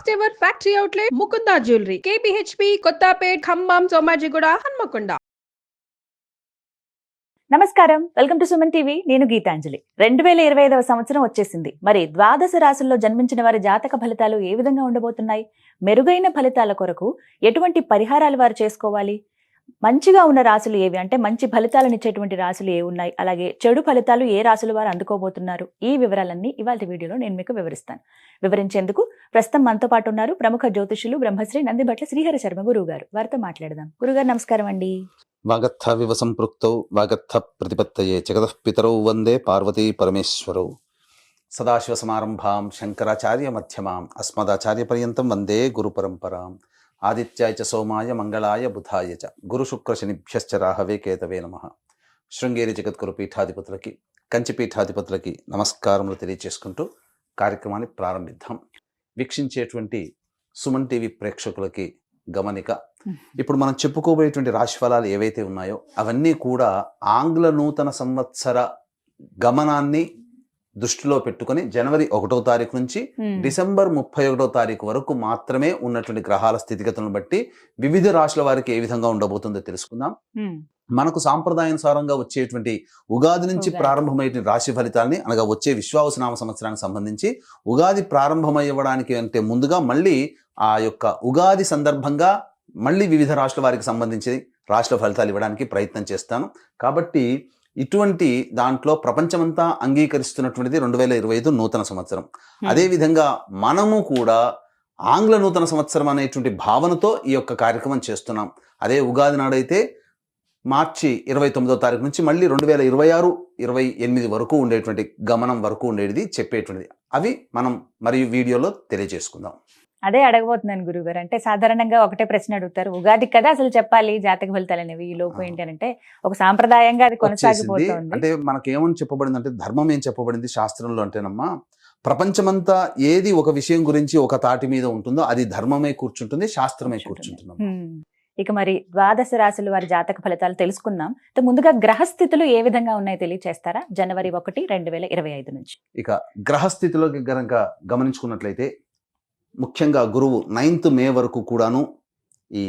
First ever factory outlet Mukunda jewellery KPHP Kothapet Khammam Somajiguda Hanamkonda. నమస్కారం, welcome to Suman TV. నేను గీతాంజలి. 2025వ సంవత్సరం వచ్చేసింది. మరి ద్వాదశ రాశుల్లో జన్మించిన వారి జాతక ఫలితాలు ఏ విధంగా ఉండబోతున్నాయి? మెరుగైన ఫలితాల కొరకు ఎటువంటి పరిహారాలు వారు చేసుకోవాలి? మంచిగా ఉన్న రాశులు ఏవి, అంటే మంచి ఫలితాలను ఇచ్చేటువంటి రాశులు ఏ ఉన్నాయి, అలాగే చెడు ఫలితాలు ఏ రాశులు వారు అందుకోబోతున్నారు, ఈ వివరాలన్నీ ఇవాళ వీడియోలో నేను మీకు వివరిస్తాను. వివరించేందుకు ప్రస్తుతం మనతో పాటు ఉన్నారు ప్రముఖ జ్యోతిషులు బ్రహ్మశ్రీ నందిబట్ల శ్రీహరి శర్మ గురువు గారు. వారితో మాట్లాడదాం. గురుగారు నమస్కారం అండి. వాగర్థ వివ సంపృక్తౌ వాగర్థ ప్రతిపత్తయే జగతః పితరౌ వందే పార్వతీ పరమేశ్వరౌ. సదాశివ సమారంభాం శంకరాచార్య మధ్యమాం అస్మదాచార్య పర్యంతం వందే గురు పరంపరాం. ఆదిత్యాయ చ సోమాయ మంగళాయ బుధాయ చ గురు శుక్ర శనిభ్యశ్చ రాహవే కేతవే నమః. శృంగేరి జగద్గురు పీఠాధిపతులకి, కంచి పీఠాధిపతులకి నమస్కారములు తెలియజేసుకుంటూ కార్యక్రమాన్ని ప్రారంభిద్దాం. వీక్షించేటువంటి సుమన్ టీవీ ప్రేక్షకులకి గమనిక, ఇప్పుడు మనం చెప్పుకోబోయేటువంటి రాశి ఫలాలు ఏవైతే ఉన్నాయో అవన్నీ కూడా ఆంగ్ల నూతన సంవత్సర గమనాన్ని దృష్టిలో పెట్టుకొని జనవరి 1వ తారీఖు నుంచి డిసెంబర్ 31వ తారీఖు వరకు మాత్రమే ఉన్నటువంటి గ్రహాల స్థితిగతులను బట్టి వివిధ రాశుల వారికి ఏ విధంగా ఉండబోతుందో తెలుసుకుందాం. మనకు సాంప్రదాయానుసారంగా వచ్చేటువంటి ఉగాది నుంచి ప్రారంభమయ్యే రాశి ఫలితాలని, అనగా వచ్చే విశ్వావసునామ సంవత్సరానికి సంబంధించి ఉగాది ప్రారంభమయ్యడానికి అంటే ముందుగా మళ్ళీ ఆ యొక్క ఉగాది సందర్భంగా మళ్ళీ వివిధ రాశుల వారికి సంబంధించి రాశుల ఫలితాలు ఇవ్వడానికి ప్రయత్నం చేస్తాను. కాబట్టి ఇటువంటి దాంట్లో ప్రపంచమంతా అంగీకరిస్తున్నటువంటిది 2025 నూతన సంవత్సరం. అదేవిధంగా మనము కూడా ఆంగ్ల నూతన సంవత్సరం అనేటువంటి భావనతో ఈ యొక్క కార్యక్రమం చేస్తున్నాం. అదే ఉగాది నాడైతే మార్చి 29వ తారీఖు నుంచి మళ్ళీ 2026-28 వరకు ఉండేటువంటి గమనం వరకు ఉండేది చెప్పేటువంటిది. అవి మనం మరియు వీడియోలో తెలియజేసుకుందాం. అదే అడగబోతున్నాను గురుగారు. అంటే సాధారణంగా ఒకటే ప్రశ్న అడుగుతారు, ఉగాది కదా అసలు చెప్పాలి జాతక ఫలితాలు అనేవి, ఈ లోపు ఏంటి అంటే ఒక సాంప్రదాయంగా అది కొనసాగిపోతుంది. అంటే మనకేమని చెప్పబడింది అంటే, ధర్మం ఏం చెప్పబడింది శాస్త్రంలో అంటేనమ్మా, ప్రపంచమంతా ఏది ఒక విషయం గురించి ఒక తాటి మీద ఉంటుందో అది ధర్మమే కూర్చుంటుంది, శాస్త్రమే కూర్చుంటుంది. ఇక మరి ద్వాదశ రాశుల వారి జాతక ఫలితాలు తెలుసుకుందాం. ముందుగా గ్రహస్థితులు ఏ విధంగా ఉన్నాయో తెలియచేస్తారా? జనవరి 1, 2025 నుంచి. ఇక గ్రహస్థితిలోకి గనక గమనించుకున్నట్లయితే ముఖ్యంగా గురువు 9th మే వరకు కూడాను ఈ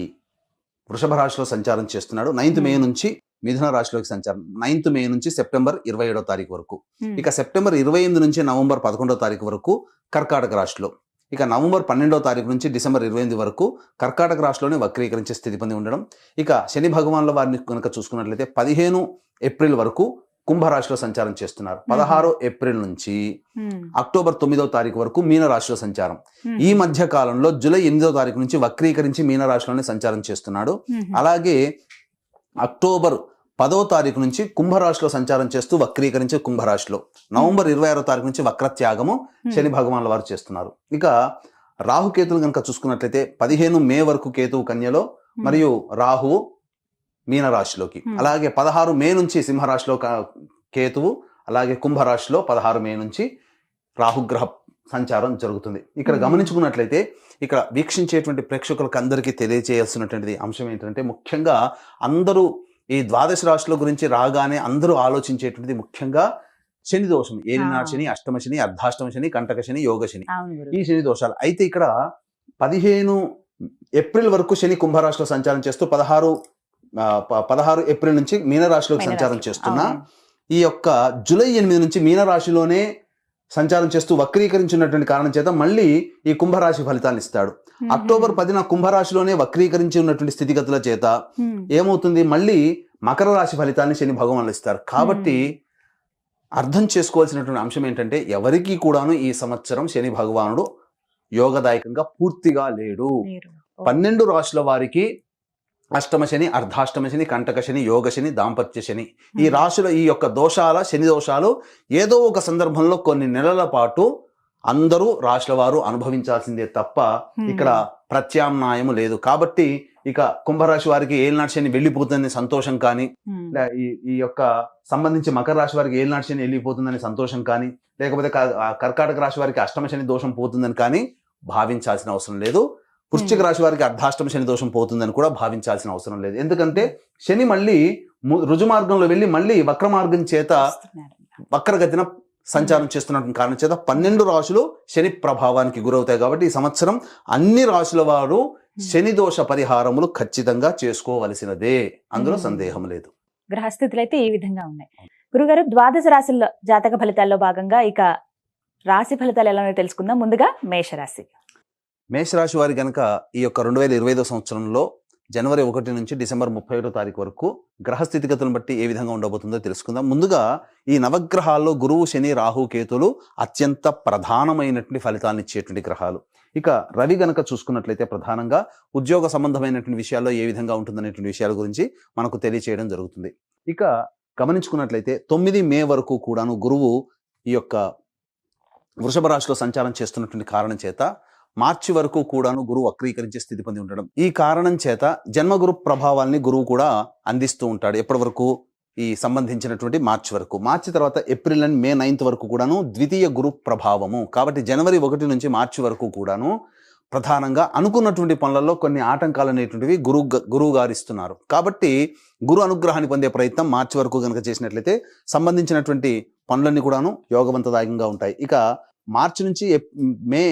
వృషభ రాశిలో సంచారం చేస్తున్నాడు. 9th మే నుంచి మిథున రాశిలోకి సంచారం, 9th మే నుంచి సెప్టెంబర్ 27వ తారీఖు వరకు. ఇక సెప్టెంబర్ 28 నుంచి నవంబర్ 11వ తారీఖు వరకు కర్కాటక రాశిలో. ఇక నవంబర్ 12వ తారీఖు నుంచి డిసెంబర్ 28 వరకు కర్కాటక రాశిలోనే వక్రీకరించే స్థితి పొంది ఉండడం. ఇక శని భగవాన్ల వారిని కనుక చూసుకున్నట్లయితే 15 ఏప్రిల్ వరకు కుంభరాశిలో సంచారం చేస్తున్నారు. 16 ఏప్రిల్ నుంచి అక్టోబర్ 9వ తారీఖు వరకు మీనరాశిలో సంచారం. ఈ మధ్య కాలంలో జూలై 8వ తారీఖు నుంచి వక్రీకరించి మీనరాశిలోనే సంచారం చేస్తున్నాడు. అలాగే అక్టోబర్ 10వ తారీఖు నుంచి కుంభరాశిలో సంచారం చేస్తూ వక్రీకరించి కుంభరాశిలో, నవంబర్ 26వ తారీఖు నుంచి వక్రత్యాగము శని భగవాన్ల వారు చేస్తున్నారు. ఇక రాహుకేతులు కనుక చూసుకున్నట్లయితే 15 మే వరకు కేతువు కన్యలో మరియు రాహువు మీనరాశిలోకి, అలాగే 16 మే నుంచి సింహరాశిలో కేతువు, అలాగే కుంభరాశిలో 16 మే నుంచి రాహుగ్రహ సంచారం జరుగుతుంది. ఇక్కడ గమనించుకున్నట్లయితే ఇక్కడ వీక్షించేటువంటి ప్రేక్షకులకు అందరికీ తెలియజేయాల్సినటువంటి అంశం ఏంటంటే, ముఖ్యంగా అందరూ ఈ ద్వాదశ రాశుల గురించి రాగానే అందరూ ఆలోచించేటువంటిది ముఖ్యంగా శని దోషం, ఏలినాడు శని, అష్టమ శని, అర్ధాష్టమ శని, కంటక శని, యోగ శని, ఈ శని దోషాలు. అయితే ఇక్కడ 15 ఏప్రిల్ వరకు శని కుంభరాశిలో సంచారం చేస్తూ 16 ఏప్రిల్ నుంచి మీనరాశిలోకి సంచారం చేస్తున్నా, ఈ యొక్క జూలై 8 నుంచి మీనరాశిలోనే సంచారం చేస్తూ వక్రీకరించినటువంటి కారణం చేత మళ్ళీ ఈ కుంభరాశి ఫలితాన్ని ఇస్తాడు. అక్టోబర్ 10న కుంభరాశిలోనే వక్రీకరించి ఉన్నటువంటి స్థితిగతుల చేత ఏమవుతుంది, మళ్ళీ మకర రాశి ఫలితాన్ని శని భగవానులు ఇస్తారు. కాబట్టి అర్థం చేసుకోవాల్సినటువంటి అంశం ఏంటంటే, ఎవరికి కూడాను ఈ సంవత్సరం శని భగవానుడు యోగదాయకంగా పూర్తిగా లేడు. 12 రాశుల వారికి అష్టమ శని, అర్ధాష్టమ శని, కంటక శని, యోగ శని, దాంపత్య శని, ఈ రాశుల ఈ యొక్క శని దోషాలు ఏదో ఒక సందర్భంలో కొన్ని నెలల పాటు అందరూ రాశుల వారు అనుభవించాల్సిందే తప్ప ఇక్కడ ప్రత్యామ్నాయము లేదు. కాబట్టి ఇక కుంభరాశి వారికి ఏలినాటి శని వెళ్ళిపోతుందని సంతోషం కానీ, ఈ యొక్క సంబంధించి మకర రాశి వారికి ఏలినాటి శని వెళ్ళిపోతుందని సంతోషం కానీ, లేకపోతే కర్కాటక రాశి వారికి అష్టమ శని దోషం పోతుందని కానీ భావించాల్సిన అవసరం లేదు. వృశ్చిక రాశి వారికి అర్ధాష్టమ శని దోషం పోతుందని కూడా భావించాల్సిన అవసరం లేదు. ఎందుకంటే శని మళ్ళీ రుజు మార్గంలో వెళ్ళి మళ్ళీ వక్ర మార్గం చేత వక్రగతిన సంచారం చేస్తున్నటువంటి కారణం చేత 12 రాశులు శని ప్రభావానికి గురవుతాయి. కాబట్టి ఈ సంవత్సరం అన్ని రాశుల వారు శని దోష పరిహారములు ఖచ్చితంగా చేసుకోవలసినదే, అందులో సందేహం లేదు. గ్రహస్థితులు అయితే ఈ విధంగా ఉన్నాయి. గురుగారు, ద్వాదశ రాశుల్లో జాతక ఫలితాల్లో భాగంగా ఇక రాశి ఫలితాలు ఎలా ఉన్నాయో తెలుసుకుందాం. ముందుగా మేషరాశి. మేషరాశి వారి గనక ఈ యొక్క 2025 సంవత్సరంలో జనవరి 1 నుంచి డిసెంబర్ 31 తారీఖు వరకు గ్రహ స్థితిగతులను బట్టి ఏ విధంగా ఉండబోతుందో తెలుసుకుందాం. ముందుగా ఈ నవగ్రహాల్లో గురువు, శని, రాహు, కేతులు అత్యంత ప్రధానమైనటువంటి ఫలితాలను ఇచ్చేటువంటి గ్రహాలు. ఇక రవి గనక చూసుకున్నట్లయితే ప్రధానంగా ఉద్యోగ సంబంధమైనటువంటి విషయాల్లో ఏ విధంగా ఉంటుందనేటువంటి విషయాల గురించి మనకు తెలియచేయడం జరుగుతుంది. ఇక గమనించుకున్నట్లయితే 9 మే వరకు కూడాను గురువు ఈ యొక్క వృషభ రాశిలో సంచారం చేస్తున్నటువంటి కారణం చేత మార్చి వరకు కూడాను గురువు వక్రీకరించే స్థితి పొంది ఉండడం. ఈ కారణం చేత జన్మగురు ప్రభావాల్ని గురువు కూడా అందిస్తూ ఉంటాడు. ఎప్పటి వరకు? ఈ సంబంధించినటువంటి మార్చి వరకు. మార్చి తర్వాత ఏప్రిల్ అండ్ మే 9 వరకు కూడాను ద్వితీయ గురు ప్రభావము. కాబట్టి జనవరి 1 నుంచి మార్చి వరకు కూడాను ప్రధానంగా అనుకున్నటువంటి పనులలో కొన్ని ఆటంకాలు అనేటువంటివి గురువు గారు ఇస్తున్నారు. కాబట్టి గురు అనుగ్రహాన్ని పొందే ప్రయత్నం మార్చి వరకు కనుక చేసినట్లయితే సంబంధించినటువంటి పనులన్నీ కూడాను యోగవంతదాయకంగా ఉంటాయి. ఇక మార్చి నుంచి మే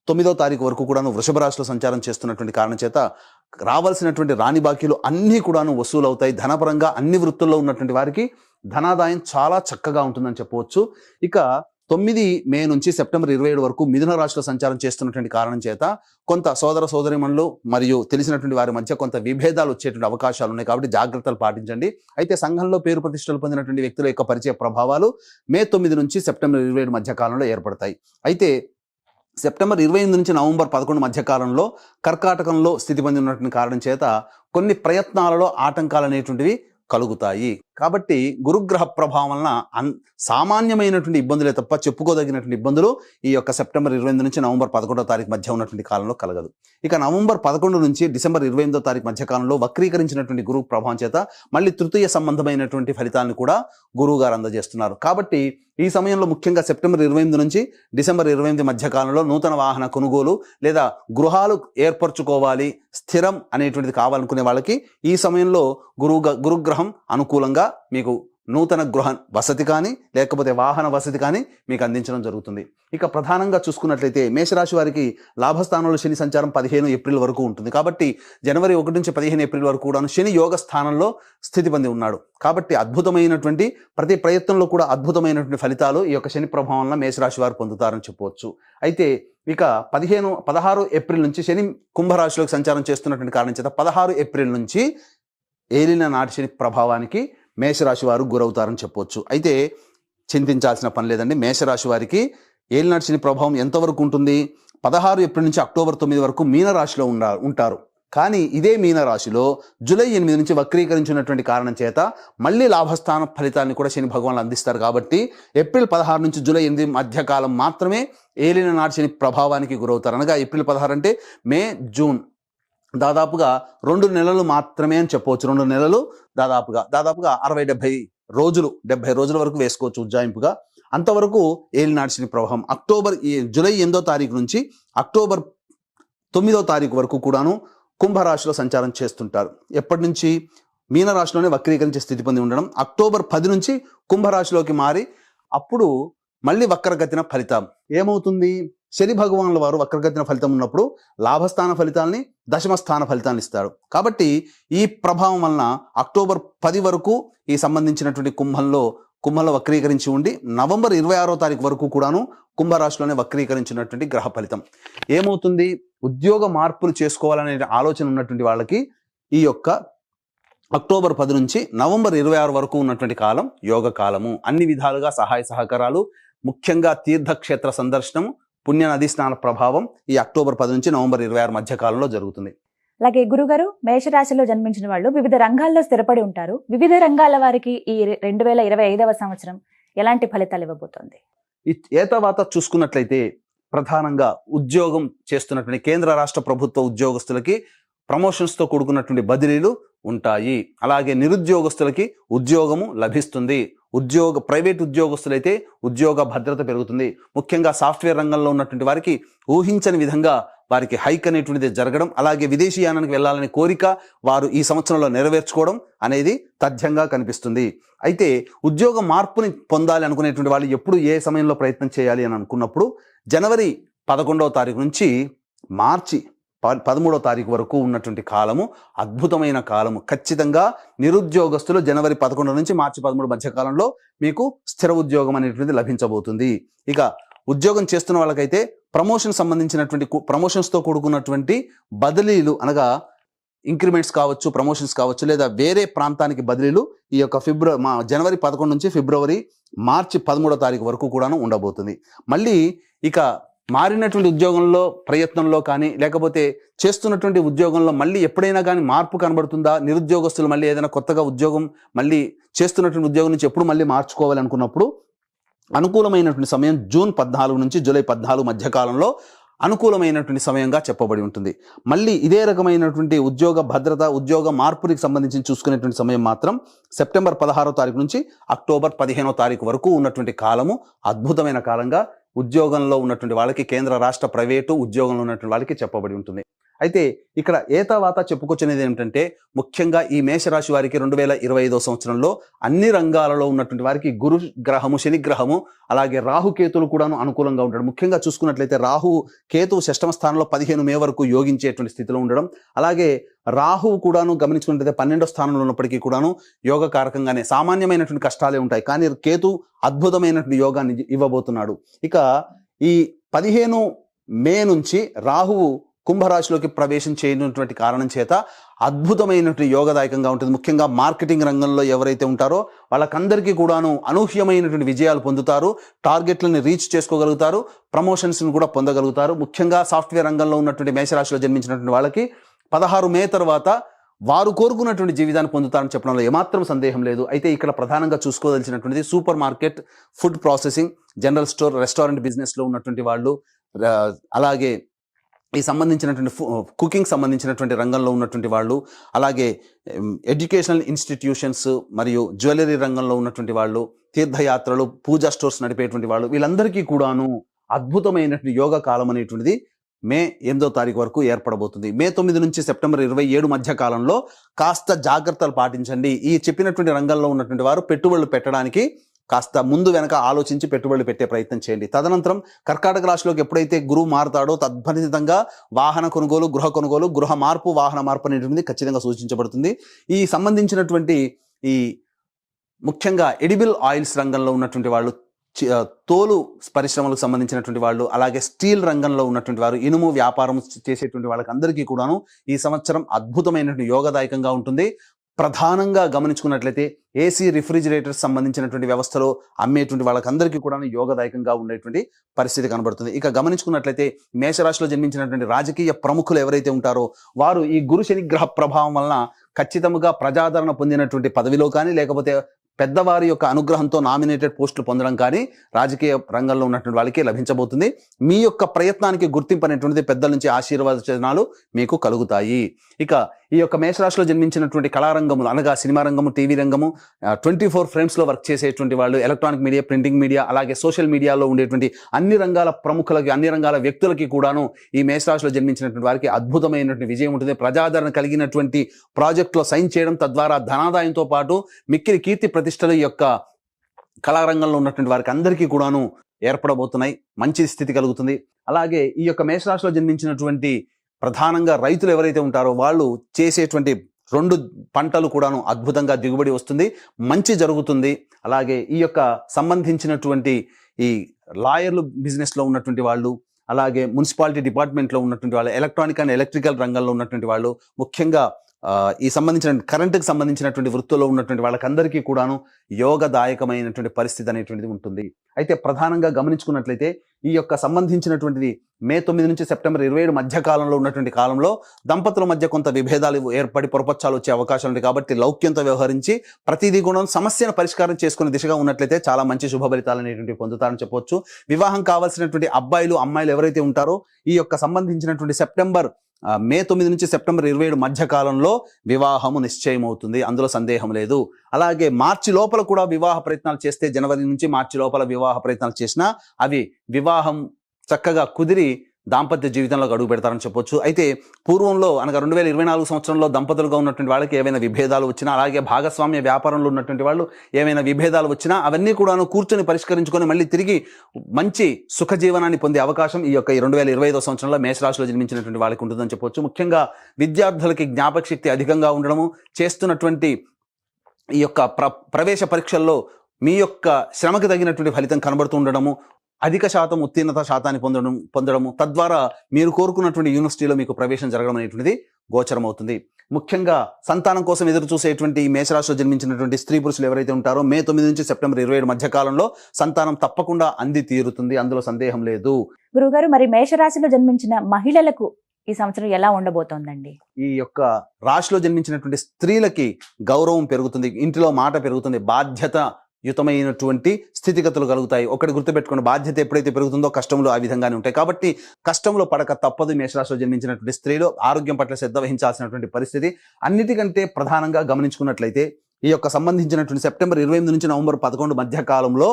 9వ తారీఖు వరకు కూడాను వృషభ రాశిలో సంచారం చేస్తున్నటువంటి కారణం చేత రావాల్సినటువంటి రాణి బాకీలు అన్నీ కూడాను వసూలు అవుతాయి. ధనపరంగా అన్ని వృత్తుల్లో ఉన్నటువంటి వారికి ధనాదాయం చాలా చక్కగా ఉంటుందని చెప్పవచ్చు. ఇక 9 మే నుంచి సెప్టెంబర్ 27 వరకు మిథున రాశిలో సంచారం చేస్తున్నటువంటి కారణం చేత కొంత సోదర సోదరిమణులు మరియు తెలిసినటువంటి వారి మధ్య కొంత విభేదాలు వచ్చేటువంటి అవకాశాలు ఉన్నాయి. కాబట్టి జాగ్రత్తలు పాటించండి. అయితే సంఘంలో పేరు ప్రతిష్టలు పొందినటువంటి వ్యక్తుల యొక్క పరిచయ ప్రభావాలు మే 9 నుంచి సెప్టెంబర్ 27 మధ్య కాలంలో ఏర్పడతాయి. అయితే సెప్టెంబర్ 28 నుంచి నవంబర్ 11 మధ్య కాలంలో కర్కాటకంలో స్థితి పొంది ఉన్నటువంటి కారణం చేత కొన్ని ప్రయత్నాలలో ఆటంకాలు అనేటువంటివి కలుగుతాయి. కాబట్టి గురుగ్రహ ప్రభావం వలన సామాన్యమైనటువంటి ఇబ్బందులే తప్ప చెప్పుకోదగినటువంటి ఇబ్బందులు ఈ యొక్క సెప్టెంబర్ 28 నుంచి నవంబర్ 11వ తారీఖు మధ్య ఉన్నటువంటి కాలంలో కలగదు. ఇక నవంబర్ 11 నుంచి డిసెంబర్ 28వ తారీఖు మధ్య కాలంలో వక్రీకరించినటువంటి గురువు ప్రభావం చేత మళ్ళీ తృతీయ సంబంధమైనటువంటి ఫలితాలను కూడా గురువు గారు అందజేస్తున్నారు. కాబట్టి ఈ సమయంలో ముఖ్యంగా సెప్టెంబర్ 28 నుంచి డిసెంబర్ 28 మధ్య కాలంలో నూతన వాహన కొనుగోలు లేదా గృహాలు ఏర్పరచుకోవాలి, స్థిరం అనేటువంటిది కావాలనుకునే వాళ్ళకి ఈ సమయంలో గురుగ్రహం అనుకూలంగా మీకు నూతన గృహ వసతి కానీ లేకపోతే వాహన వసతి కానీ మీకు అందించడం జరుగుతుంది. ఇక ప్రధానంగా చూసుకున్నట్లయితే మేషరాశి వారికి లాభస్థానంలో శని సంచారం 15 ఏప్రిల్ వరకు ఉంటుంది. కాబట్టి జనవరి 1 నుంచి 15 ఏప్రిల్ వరకు కూడా శని యోగ స్థానంలో స్థితి పొంది ఉన్నాడు. కాబట్టి అద్భుతమైనటువంటి ప్రతి ప్రయత్నంలో కూడా అద్భుతమైనటువంటి ఫలితాలు ఈ యొక్క శని ప్రభావం వల్ల మేషరాశి వారు పొందుతారని చెప్పవచ్చు. అయితే ఇక 16 ఏప్రిల్ నుంచి శని కుంభరాశిలోకి సంచారం చేస్తున్నటువంటి కారణం చేత 16 ఏప్రిల్ నుంచి ఏలిన నాటి శని ప్రభావానికి మేషరాశి వారు గురవుతారని చెప్పవచ్చు. అయితే చింతించాల్సిన పని లేదండి. మేషరాశి వారికి ఏలినాటి శని ప్రభావం ఎంతవరకు ఉంటుంది? 16 ఏప్రిల్ నుంచి అక్టోబర్ 9 వరకు మీనరాశిలో ఉంటారు. కానీ ఇదే మీనరాశిలో జూలై 8 నుంచి వక్రీకరించినటువంటి కారణం చేత మళ్ళీ లాభస్థాన ఫలితాన్ని కూడా శని భగవాన్లు అందిస్తారు. కాబట్టి ఏప్రిల్ 16 నుంచి జూలై 8 మధ్యకాలం మాత్రమే ఏలిన నాటి శని ప్రభావానికి గురవుతారు. అనగా ఏప్రిల్ 16 అంటే మే, జూన్ దాదాపుగా 2 నెలలు మాత్రమే అని చెప్పవచ్చు. 2 నెలలు దాదాపుగా 60-70 రోజులు, 70 రోజుల వరకు వేసుకోవచ్చు ఉజ్జాయింపుగా. అంతవరకు ఏలినాటి శని ప్రభావం జూలై 8వ తారీఖు నుంచి అక్టోబర్ 9వ తారీఖు వరకు కూడాను కుంభరాశిలో సంచారం చేస్తుంటారు. ఎప్పటి నుంచి? మీనరాశిలోనే వక్రీకరించే స్థితి పొంది ఉండడం. అక్టోబర్ 10 నుంచి కుంభరాశిలోకి మారి అప్పుడు మళ్ళీ వక్రగతిన ఫలితం ఏమవుతుంది? శని భగవానుల వారు వక్రగతిన ఫలితం ఉన్నప్పుడు లాభస్థాన ఫలితాలని, దశమస్థాన ఫలితాన్ని ఇస్తాడు. కాబట్టి ఈ ప్రభావం వలన అక్టోబర్ 10 వరకు ఈ సంబంధించినటువంటి కుంభంలో వక్రీకరించి ఉండి నవంబర్ 26వ తారీఖు వరకు కూడాను కుంభరాశిలోనే వక్రీకరించినటువంటి గ్రహ ఫలితం ఏమవుతుంది? ఉద్యోగ మార్పులు చేసుకోవాలనే ఆలోచన ఉన్నటువంటి వాళ్ళకి ఈ యొక్క అక్టోబర్ 10 నుంచి నవంబర్ 26 వరకు ఉన్నటువంటి కాలం యోగ కాలము. అన్ని విధాలుగా సహాయ సహకారాలు, ముఖ్యంగా తీర్థక్షేత్ర సందర్శనం, పుణ్య నదీ స్నాన ప్రభావం ఈ అక్టోబర్ 10 నుంచి నవంబర్ 26 మధ్య కాలంలో జరుగుతుంది. అలాగే గురుగారు, మేషరాశిలో జన్మించిన వాళ్ళు వివిధ రంగాల్లో స్థిరపడి ఉంటారు. వివిధ రంగాల వారికి ఈ 2025వ సంవత్సరం ఎలాంటి ఫలితాలు ఇవ్వబోతోంది? ఏతవాత చూసుకున్నట్లయితే ప్రధానంగా ఉద్యోగం చేస్తున్నటువంటి కేంద్ర రాష్ట్ర ప్రభుత్వ ఉద్యోగస్తులకి ప్రమోషన్స్తో కూడుకున్నటువంటి బదిలీలు ఉంటాయి. అలాగే నిరుద్యోగస్తులకి ఉద్యోగము లభిస్తుంది. ప్రైవేట్ ఉద్యోగస్తులైతే ఉద్యోగ భద్రత పెరుగుతుంది. ముఖ్యంగా సాఫ్ట్వేర్ రంగంలో ఉన్నటువంటి వారికి ఊహించని విధంగా వారికి హైక్ అనేటువంటిది జరగడం, అలాగే విదేశీయానానికి వెళ్ళాలనే కోరిక వారు ఈ సంవత్సరంలో నెరవేర్చుకోవడం అనేది తథ్యంగా కనిపిస్తుంది. అయితే ఉద్యోగ మార్పుని పొందాలి అనుకునేటువంటి వాళ్ళు ఎప్పుడు ఏ సమయంలో ప్రయత్నం చేయాలి అని అనుకున్నప్పుడు జనవరి 11వ తారీఖు నుంచి మార్చి 13వ తారీఖు వరకు ఉన్నటువంటి కాలము అద్భుతమైన కాలము. ఖచ్చితంగా నిరుద్యోగస్తులు జనవరి 11 నుంచి మార్చి 13 మధ్య కాలంలో మీకు స్థిర ఉద్యోగం అనేటువంటిది లభించబోతుంది. ఇక ఉద్యోగం చేస్తున్న వాళ్ళకైతే ప్రమోషన్స్తో కూడుకున్నటువంటి బదిలీలు అనగా ఇంక్రిమెంట్స్ కావచ్చు, ప్రమోషన్స్ కావచ్చు, లేదా వేరే ప్రాంతానికి బదిలీలు ఈ యొక్క జనవరి 11 నుంచి మార్చి 13వ తారీఖు వరకు కూడాను ఉండబోతుంది. మళ్ళీ ఇక మారినటువంటి ఉద్యోగంలో ప్రయత్నంలో కానీ లేకపోతే చేస్తున్నటువంటి ఉద్యోగంలో మళ్ళీ ఎప్పుడైనా కానీ మార్పు కనబడుతుందా, నిరుద్యోగస్తులు మళ్ళీ ఏదైనా కొత్తగా ఉద్యోగం మళ్ళీ చేస్తున్నటువంటి ఉద్యోగం నుంచి ఎప్పుడు మళ్ళీ మార్చుకోవాలి అనుకున్నప్పుడు అనుకూలమైనటువంటి సమయం జూన్ 14 నుంచి జూలై 14 మధ్య కాలంలో అనుకూలమైనటువంటి సమయంగా చెప్పబడి ఉంటుంది. మళ్ళీ ఇదే రకమైనటువంటి ఉద్యోగ భద్రత, ఉద్యోగ మార్పుకి సంబంధించి చూసుకునేటువంటి సమయం మాత్రం సెప్టెంబర్ 16వ తారీఖు నుంచి అక్టోబర్ 15వ తారీఖు వరకు ఉన్నటువంటి కాలము అద్భుతమైన కాలంగా ఉద్యోగంలో ఉన్నటువంటి వాళ్ళకి, కేంద్ర రాష్ట్ర ప్రైవేటు ఉద్యోగంలో ఉన్నటువంటి వాళ్ళకి చెప్పబడి ఉంటుంది. అయితే ఇక్కడ ఏతావాత చెప్పుకొచ్చినది ఏమిటంటే ముఖ్యంగా ఈ మేషరాశి వారికి 2025వ సంవత్సరంలో అన్ని రంగాలలో ఉన్నటువంటి వారికి గురు గ్రహము, శని గ్రహము, అలాగే రాహుకేతులు కూడాను అనుకూలంగా ఉంటాడు. ముఖ్యంగా చూసుకున్నట్లయితే రాహువు కేతువు 6వ స్థానంలో 15 మే వరకు యోగించేటువంటి స్థితిలో ఉండడం, అలాగే రాహువు కూడాను గమనించుకున్నట్లయితే 12వ స్థానంలో ఉన్నప్పటికీ కూడాను యోగకారకంగానే సామాన్యమైనటువంటి కష్టాలే ఉంటాయి, కానీ కేతు అద్భుతమైనటువంటి యోగాన్ని ఇవ్వబోతున్నాడు. ఇక ఈ 15 మే నుంచి రాహువు కుంభరాశిలోకి ప్రవేశం చేయనటువంటి కారణం చేత అద్భుతమైనటువంటి యోగదాయకంగా ఉంటుంది. ముఖ్యంగా మార్కెటింగ్ రంగంలో ఎవరైతే ఉంటారో వాళ్ళకందరికీ కూడాను అనూహ్యమైనటువంటి విజయాలు పొందుతారు, టార్గెట్లను రీచ్ చేసుకోగలుగుతారు, ప్రమోషన్స్ని కూడా పొందగలుగుతారు. ముఖ్యంగా సాఫ్ట్వేర్ రంగంలో ఉన్నటువంటి మేషరాశిలో జన్మించినటువంటి వాళ్ళకి 16 మే తర్వాత వారు కోరుకున్నటువంటి జీవితాన్ని పొందుతారని చెప్పడంలో ఏమాత్రం సందేహం లేదు. అయితే ఇక్కడ ప్రధానంగా చూసుకోదలిచినటువంటిది supermarket, food processing, general store, restaurant బిజినెస్లో ఉన్నటువంటి వాళ్ళు, అలాగే ఈ సంబంధించినటువంటి కుకింగ్ సంబంధించినటువంటి రంగంలో ఉన్నటువంటి వాళ్ళు, అలాగే ఎడ్యుకేషనల్ ఇన్స్టిట్యూషన్స్ మరియు జ్యువెలరీ రంగంలో ఉన్నటువంటి వాళ్ళు, తీర్థయాత్రలు, పూజా స్టోర్స్ నడిపేటువంటి వాళ్ళు, వీళ్ళందరికీ కూడాను అద్భుతమైనటువంటి యోగ కాలం అనేటువంటిది మే 8వ తారీఖు వరకు ఏర్పడబోతుంది. మే 9 నుంచి సెప్టెంబర్ 27 మధ్య కాలంలో కాస్త జాగ్రత్తలు పాటించండి. ఈ చెప్పినటువంటి రంగంలో ఉన్నటువంటి వారు పెట్టుబడులు పెట్టడానికి కాస్త ముందు వెనక ఆలోచించి పెట్టుబడులు పెట్టే ప్రయత్నం చేయండి. తదనంతరం కర్కాటక రాశిలోకి ఎప్పుడైతే గురువు మారుతాడో తద్ఫలితంగా వాహన కొనుగోలు, గృహ కొనుగోలు, గృహ మార్పు, వాహన మార్పు అనేటువంటిది ఖచ్చితంగా సూచించబడుతుంది. ఈ సంబంధించినటువంటి ఈ ముఖ్యంగా ఎడిబుల్ ఆయిల్స్ రంగంలో ఉన్నటువంటి వాళ్ళు, తోలు పరిశ్రమలకు సంబంధించినటువంటి వాళ్ళు, అలాగే స్టీల్ రంగంలో ఉన్నటువంటి వారు, ఇనుము వ్యాపారం చేసేటువంటి వాళ్ళకి అందరికీ కూడాను ఈ సంవత్సరం అద్భుతమైనటువంటి యోగదాయకంగా ఉంటుంది. ప్రధానంగా గమనించుకున్నట్లయితే ఏసీ, రిఫ్రిజిరేటర్స్ సంబంధించినటువంటి వ్యవస్థలో అమ్మేటువంటి వాళ్ళకందరికీ కూడా యోగదాయకంగా ఉండేటువంటి పరిస్థితి కనబడుతుంది. ఇక గమనించుకున్నట్లయితే మేషరాశిలో జన్మించినటువంటి రాజకీయ ప్రముఖులు ఎవరైతే ఉంటారో వారు ఈ గురు శని గ్రహ ప్రభావం వలన ఖచ్చితంగా ప్రజాదరణ పొందినటువంటి పదవిలో కానీ లేకపోతే పెద్దవారి యొక్క అనుగ్రహంతో నామినేటెడ్ పోస్టులు పొందడం కానీ రాజకీయ రంగంలో ఉన్నటువంటి వాళ్ళకి లభించబోతుంది. మీ యొక్క ప్రయత్నానికి గుర్తింపు అనేటువంటిది పెద్దల నుంచి ఆశీర్వచనాలు మీకు కలుగుతాయి. ఇక ఈ యొక్క మేషరాశిలో జన్మించినటువంటి కళారంగములు అనగా సినిమా రంగము, టీవీ రంగము, 24 ఫ్రేమ్స్లో వర్క్ చేసేటువంటి వాళ్ళు, ఎలక్ట్రానిక్ మీడియా, ప్రింటింగ్ మీడియా, అలాగే సోషల్ మీడియాలో ఉండేటువంటి అన్ని రంగాల ప్రముఖులకి, అన్ని రంగాల వ్యక్తులకి కూడాను ఈ మేషరాశిలో జన్మించినటువంటి వారికి అద్భుతమైనటువంటి విజయం ఉంటుంది. ప్రజాదరణ కలిగినటువంటి ప్రాజెక్టులో సైన్ చేయడం, తద్వారా ధనాదాయంతో పాటు మిక్కిలి కీర్తి ప్రతిష్టల యొక్క కళారంగంలో ఉన్నటువంటి వారికి అందరికీ కూడాను ఏర్పడబోతున్నాయి. మంచి స్థితి కలుగుతుంది. అలాగే ఈ యొక్క మేషరాశిలో జన్మించినటువంటి ప్రధానంగా రైతులు ఎవరైతే ఉంటారో వాళ్ళు చేసేటువంటి 2 పంటలు కూడాను అద్భుతంగా దిగుబడి వస్తుంది, మంచి జరుగుతుంది. అలాగే ఈ యొక్క సంబంధించినటువంటి ఈ లాయర్లు బిజినెస్లో ఉన్నటువంటి వాళ్ళు, అలాగే మున్సిపాలిటీ డిపార్ట్మెంట్లో ఉన్నటువంటి వాళ్ళు, ఎలక్ట్రానిక్ అండ్ ఎలక్ట్రికల్ రంగంలో ఉన్నటువంటి వాళ్ళు, ముఖ్యంగా ఈ సంబంధించిన కరెంటుకి సంబంధించినటువంటి వృత్తుల్లో ఉన్నటువంటి వాళ్ళకందరికీ కూడాను యోగదాయకమైనటువంటి పరిస్థితి అనేటువంటిది ఉంటుంది. అయితే ప్రధానంగా గమనించుకున్నట్లయితే ఈ యొక్క సంబంధించినటువంటిది మే 9 నుంచి సెప్టెంబర్ 27 మధ్య కాలంలో ఉన్నటువంటి కాలంలో దంపతుల మధ్య కొంత విభేదాలు ఏర్పడి పొరపచ్చాలు వచ్చే అవకాశాలు ఉంటాయి. కాబట్టి లౌక్యంతో వ్యవహరించి ప్రతిదీ కూడా సమస్యను పరిష్కారం చేసుకునే దిశగా ఉన్నట్లయితే చాలా మంచి శుభ ఫలితాలు అనేటువంటి పొందుతారని చెప్పవచ్చు. వివాహం కావాల్సినటువంటి అబ్బాయిలు, అమ్మాయిలు ఎవరైతే ఉంటారో ఈ యొక్క సంబంధించినటువంటి సెప్టెంబర్ మే 9 నుంచి సెప్టెంబర్ 27 మధ్య కాలంలో వివాహము నిశ్చయమవుతుంది, అందులో సందేహం లేదు. అలాగే మార్చి లోపల కూడా వివాహ ప్రయత్నాలు చేస్తే, జనవరి నుంచి మార్చి లోపల వివాహ ప్రయత్నాలు చేసినా అవి వివాహం చక్కగా కుదిరి దాంపత్య జీవితంలో అడుగు పెడతారని చెప్పొచ్చు. అయితే పూర్వంలో అనగా 2024 సంవత్సరంలో దంపతులుగా ఉన్నటువంటి వాళ్ళకి ఏవైనా విభేదాలు వచ్చినా, అలాగే భాగస్వామ్య వ్యాపారంలో ఉన్నటువంటి వాళ్ళు ఏమైనా విభేదాలు వచ్చినా అవన్నీ కూడాను కూర్చొని పరిష్కరించుకొని మళ్ళీ తిరిగి మంచి సుఖ జీవనాన్ని పొందే అవకాశం ఈ యొక్క 2025 సంవత్సరంలో మేషరాశిలో జన్మించినటువంటి వాళ్ళకి ఉంటుందని చెప్పొచ్చు. ముఖ్యంగా విద్యార్థులకి జ్ఞాపక శక్తి అధికంగా ఉండడము, చేస్తున్నటువంటి ఈ యొక్క ప్రవేశ పరీక్షల్లో మీ యొక్క శ్రమకు తగినటువంటి ఫలితం కనబడుతూ ఉండడము, అధిక శాతం ఉత్తీర్ణత శాతాన్ని పొందడము, తద్వారా మీరు కోరుకున్నటువంటి యూనివర్సిటీలో మీకు ప్రవేశం జరగడం అనేటువంటిది గోచరమవుతుంది. ముఖ్యంగా సంతానం కోసం ఎదురు చూసేటువంటి ఈ మేషరాశిలో జన్మించినటువంటి స్త్రీ పురుషులు ఎవరైతే ఉంటారో మే 9 నుంచి సెప్టెంబర్ 27 మధ్య కాలంలో సంతానం తప్పకుండా అంది తీరుతుంది, అందులో సందేహం లేదు. గురుగారు, మరి మేషరాశిలో జన్మించిన మహిళలకు ఈ సంవత్సరం ఎలా ఉండబోతోందండి? ఈ యొక్క రాశిలో జన్మించినటువంటి స్త్రీలకి గౌరవం పెరుగుతుంది, ఇంటిలో మాట పెరుగుతుంది, బాధ్యత యుతమైనటువంటి స్థితిగతులు కలుగుతాయి. ఒకటి గుర్తుపెట్టుకుని, బాధ్యత ఎప్పుడైతే పెరుగుతుందో కష్టంలో ఆ విధంగానే ఉంటాయి. కాబట్టి కష్టంలో పడక తప్పదు. మేషరాశిలో జన్మించినటువంటి స్త్రీలు ఆరోగ్యం పట్ల శ్రద్ధ వహించాల్సినటువంటి పరిస్థితి. అన్నిటికంటే ప్రధానంగా గమనించుకున్నట్లయితే ఈ యొక్క సంబంధించినటువంటి సెప్టెంబర్ 28 నుంచి నవంబర్ 11 మధ్య కాలంలో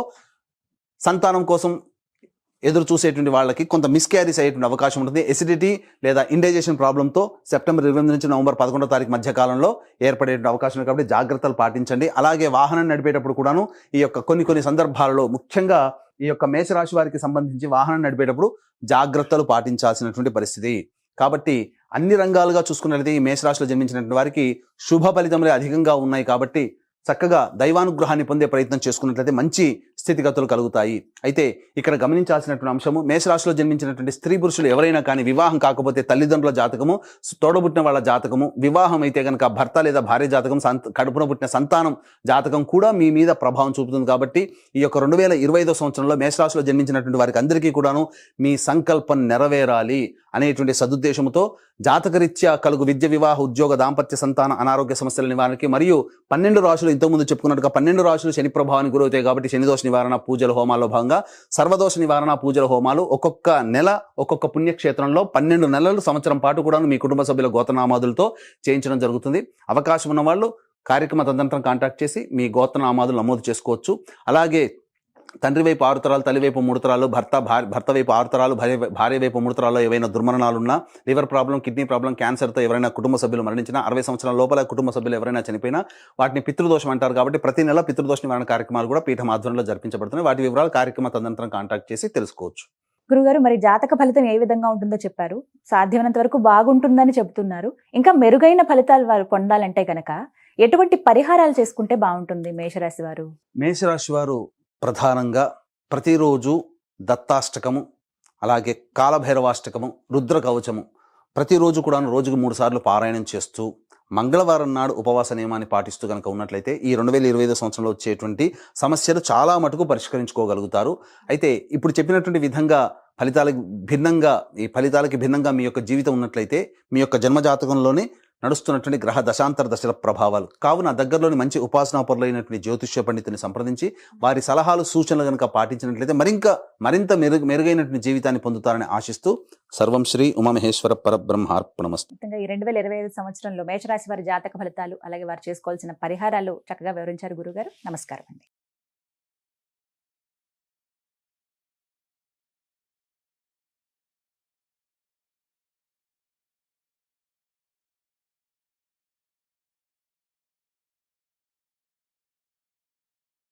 సంతానం కోసం ఎదురు చూసేటువంటి వాళ్ళకి కొంత మిస్క్యారీస్ అయ్యేటువంటి అవకాశం ఉంటుంది. ఎసిడిటీ లేదా ఇండైజెషన్ ప్రాబ్లంతో సెప్టెంబర్ 28 నుంచి నవంబర్ 11 తారీఖు మధ్య కాలంలో ఏర్పడేటువంటి అవకాశం ఉంది. కాబట్టి జాగ్రత్తలు పాటించండి. అలాగే వాహనం నడిపేటప్పుడు కూడాను ఈ యొక్క కొన్ని సందర్భాలలో, ముఖ్యంగా ఈ యొక్క మేషరాశి వారికి సంబంధించి వాహనం నడిపేటప్పుడు జాగ్రత్తలు పాటించాల్సినటువంటి పరిస్థితి. కాబట్టి అన్ని రంగాలుగా చూసుకున్నట్లయితే ఈ మేషరాశిలో జన్మించినటువంటి వారికి శుభ ఫలితములే అధికంగా ఉన్నాయి. కాబట్టి చక్కగా దైవానుగ్రహాన్ని పొందే ప్రయత్నం చేసుకున్నట్లయితే మంచి స్థితిగతులు కలుగుతాయి. అయితే ఇక్కడ గమనించాల్సినటువంటి అంశము, మేషరాశిలో జన్మించినటువంటి స్త్రీ పురుషులు ఎవరైనా కానీ వివాహం కాకపోతే తల్లిదండ్రుల జాతకము, తోడబుట్టిన వాళ్ళ జాతకము, వివాహం అయితే కనుక భర్త లేదా భార్య జాతకం, కడుపున పుట్టిన సంతానం జాతకం కూడా మీ మీద ప్రభావం చూపుతుంది. కాబట్టి ఈ యొక్క 2025 సంవత్సరంలో మేషరాశిలో జన్మించినటువంటి వారికి అందరికీ కూడాను మీ సంకల్పం నెరవేరాలి అనేటువంటి సదుద్దేశంతో జాతకరీత్యా కలుగు విద్య, వివాహ, ఉద్యోగ, దాంపత్య, సంతాన, అనారోగ్య సమస్యల నివారణకి మరియు 12 రాశులు ఇంతకుముందు చెప్పుకున్నట్టుగా 12 రాశులు శని ప్రభావానికి గురవుతాయి. కాబట్టి శనిదోష నివారణ పూజల హోమాల్లో భాగంగా సర్వదోష నివారణ పూజల హోమాలు ఒక్కొక్క నెల ఒక్కొక్క పుణ్యక్షేత్రంలో 12 నెలలు సంవత్సరం పాటు కూడా మీ కుటుంబ సభ్యుల గోత్రనామాదులతో చేయించడం జరుగుతుంది. అవకాశం ఉన్న వాళ్ళు కార్యక్రమ తదనంతరం కాంటాక్ట్ చేసి మీ గోత్రనామాదులు నమోదు చేసుకోవచ్చు. అలాగే తండ్రి వైపు 6 తరాలు, తల్లి వైపు 3 తరాలు, భర్త వైపు 6 తరాలు, భార్య వైపు 3 తరాల్లో ఏవైనా దుర్మరణాలున్నా, లివర్ ప్రాబ్లం, కిడ్నీ ప్రాబ్లం, క్యాన్సర్తో ఎవరైనా కుటుంబ సభ్యులు మరణించినా, 60 సంవత్సరాల లోపల కుటుంబ సభ్యులు ఎవరైనా చనిపోయినా వాటిని పితృదోషం అంటారు. కాబట్టి ప్రతి నెల పితృదోష నివారణ కార్యక్రమాలు కూడా పీఠం ఆధ్వర్యంలో జరిపించబడుతున్నాయి. వాటి వివరాలు కార్యక్రమ తదనంతరం కాంటాక్ట్ చేసి తెలుసుకోవచ్చు. గురుగారు, మరి జాతక ఫలితం ఏ విధంగా ఉంటుందో చెప్పారు. సాధ్యమైనంత వరకు బాగుంటుందని చెబుతున్నారు. ఇంకా మెరుగైన ఫలితాలు వారు పొందాలంటే కనుక ఎటువంటి పరిహారాలు చేసుకుంటే బాగుంటుంది మేషరాశి వారు? మేషరాశి వారు ప్రధానంగా ప్రతిరోజు దత్తాష్టకము, అలాగే కాలభైరవాష్టకము, రుద్ర కవచము ప్రతిరోజు కూడా రోజుకు 3 సార్లు పారాయణం చేస్తూ, మంగళవారం నాడు ఉపవాస నియమాన్ని పాటిస్తూ కనుక ఉన్నట్లయితే ఈ 2025 సంవత్సరంలో వచ్చేటువంటి సమస్యలు చాలా మటుకు పరిష్కరించుకోగలుగుతారు. అయితే ఇప్పుడు చెప్పినటువంటి విధంగా ఈ ఫలితాలకి భిన్నంగా మీ యొక్క జీవితం ఉన్నట్లయితే మీ యొక్క జన్మజాతకంలోనే నడుస్తున్నటువంటి గ్రహ దశాంతర దశల ప్రభావాలు కావున దగ్గరలోని మంచి ఉపాసనాపరులైనటువంటి జ్యోతిష్య పండితుని సంప్రదించి వారి సలహాలు, సూచనలు కనుక పాటించినట్లయితే మరింత మెరుగైనటువంటి జీవితాన్ని పొందుతారని ఆశిస్తూ సర్వం శ్రీ ఉమామహేశ్వర పరబ్రహ్మార్పణమస్తు. ఈ 2025 సంవత్సరంలో మేషరాశి వారి జాతక ఫలితాలు, అలాగే వారు చేసుకోవాల్సిన పరిహారాలు చక్కగా వివరించారు గురుగారు. నమస్కారం అండి.